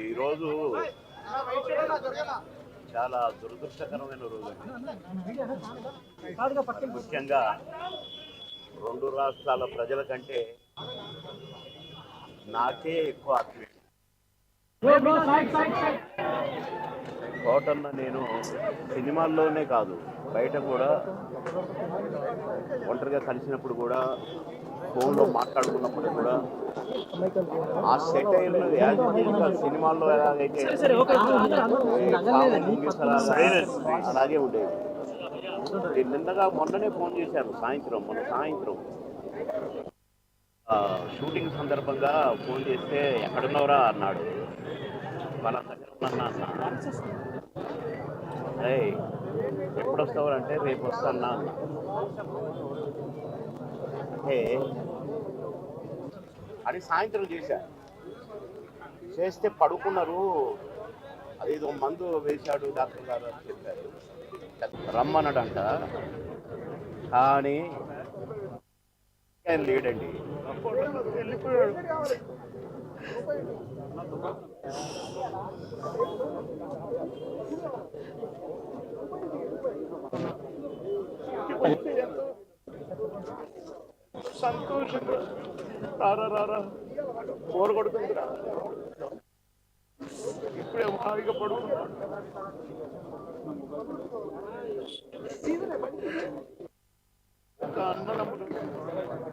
ఈరోజు చాలా దురదృష్టకరమైన రోజు. ముఖ్యంగా రెండు రాష్ట్రాల ప్రజల కంటే నాకే ఎక్కువ ఆత్మీయ కోటన్న. నేను సినిమాల్లోనే కాదు బయట కూడా ఒంటరిగా కలిసినప్పుడు కూడా ఫోన్లో మాట్లాడుకున్నప్పుడు కూడా ఆ సెటైర్లు సినిమాల్లో ఎలాగైతే అలాగే ఉండేవి. నిన్నగా మొన్ననే ఫోన్ చేశారు మొన్న సాయంత్రం షూటింగ్ సందర్భంగా ఫోన్ చేస్తే ఎక్కడున్నవరా అన్నాడు. వాళ్ళ దగ్గర ఉన్నా అన్న. ఎప్పుడు వస్తావారంటే రేపు వస్తానా అన్న. అంటే అది సాయంత్రం చేస్తే పడుకున్నారు. అదేదో మందు వేశాడు డాక్టర్ గారు అని చెప్పారు. రమ్మన్నాడంట, కానీ ఆయన లేడండి. వెళ్ళిపోయాడు. సంతోషంగా రారా బోరు కొడుతుందిరా, ఇప్పుడే హాయిగా పడుకున్నాడు. ఒక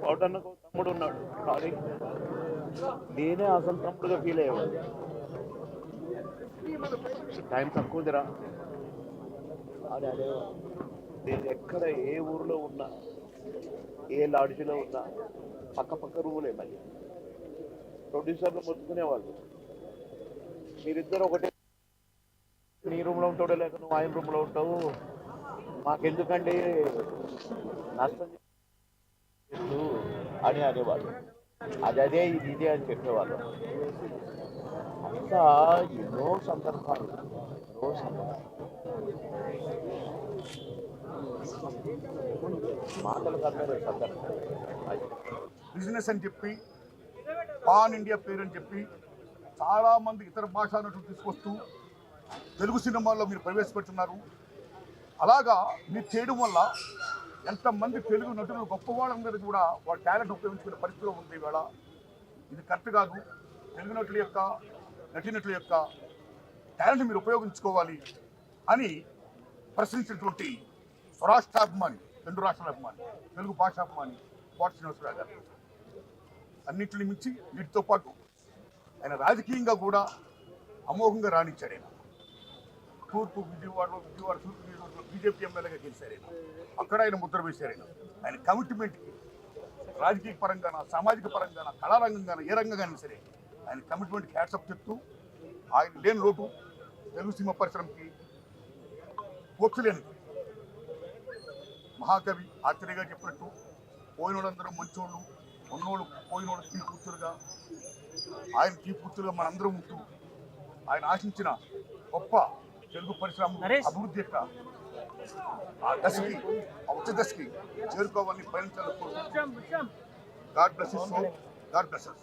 కోటన్నకు తమ్ముడు ఉన్నాడు, కానీ నేనే అసలు తమ్ముడుగా ఫీల్ అయ్యేవాడు. టైం తక్కువదిరా అని అనేవాడు. నేను ఎక్కడ ఏ ఊరిలో ఉన్నా, ఏ లాడ్జిలో ఉన్నా పక్క రూములే. మళ్ళీ ప్రొడ్యూసర్లు మొత్తుకునేవాళ్ళు, మీరిద్దరు ఒకటే, నీ రూమ్లో ఉంటాడో లేక నువ్వు ఆయన రూమ్లో ఉంటావు, మాకెందుకండి నష్టం అని అనేవాళ్ళు. అదే ఇదే అని చెప్పేవాళ్ళు. అంతా ఎన్నో సందర్భాలు. మాటలు కన్నా సందర్భం. బిజినెస్ అని చెప్పి, పాన్ ఇండియా పేరు అని చెప్పి చాలామంది ఇతర భాషా నటులు తీసుకొస్తూ తెలుగు సినిమాల్లో మీరు ప్రవేశపెడుతున్నారు. అలాగా మీరు చేయడం వల్ల ఎంతమంది తెలుగు నటులు గొప్పవాళ్ళందరూ కూడా వాళ్ళ టాలెంట్ ఉపయోగించుకునే పరిస్థితిలో ఉంది ఇవాళ. ఇది కరెక్ట్ కాదు. తెలుగు నటుల యొక్క నటీనటుల యొక్క టాలెంట్ మీరు ఉపయోగించుకోవాలి అని ప్రశ్నించినటువంటి స్వరాష్ట్రాభిమాని, రెండు రాష్ట్రాల అభిమాని, తెలుగు భాషాభిమాని కోట శ్రీనివాసరావు గారు. అన్నింటిని మించి వీటితో పాటు ఆయన రాజకీయంగా కూడా అమోఘంగా రాణించాడు. ఆయన విజయవాడ తూర్పు బీజేపీ ఎమ్మెల్యేగా గెలిచారు. అక్కడ ఆయన ముద్ర వేశారు. ఆయన కమిట్మెంట్కి రాజకీయ పరంగాన, సామాజిక పరంగాన, కళారంగంగాన, ఏ రంగంగానే సరే ఆయన కమిట్మెంట్కి హ్యాట్సప్ చెప్తూ ఆయన లేని లోటు తెలుగు సినిమా పరిశ్రమకి పోర్చలేనిది. మహాకవి ఆశ్చర్యగా చెప్పినట్టు పోయినోళ్ళందరూ మంచోళ్ళు, ఉన్నోళ్ళు పోయినోళ్ళు తీ కూతురుగా, ఆయన తీ కూతురుగా మనందరం ఉంటూ ఆయన ఆశించిన గొప్ప తెలుగు పరిశ్రమ అభివృద్ధి యొక్క ఆ దశకి, ఉచ్చ దశకి చేరుకోవాలని పయనించాలని. God bless you. God bless us.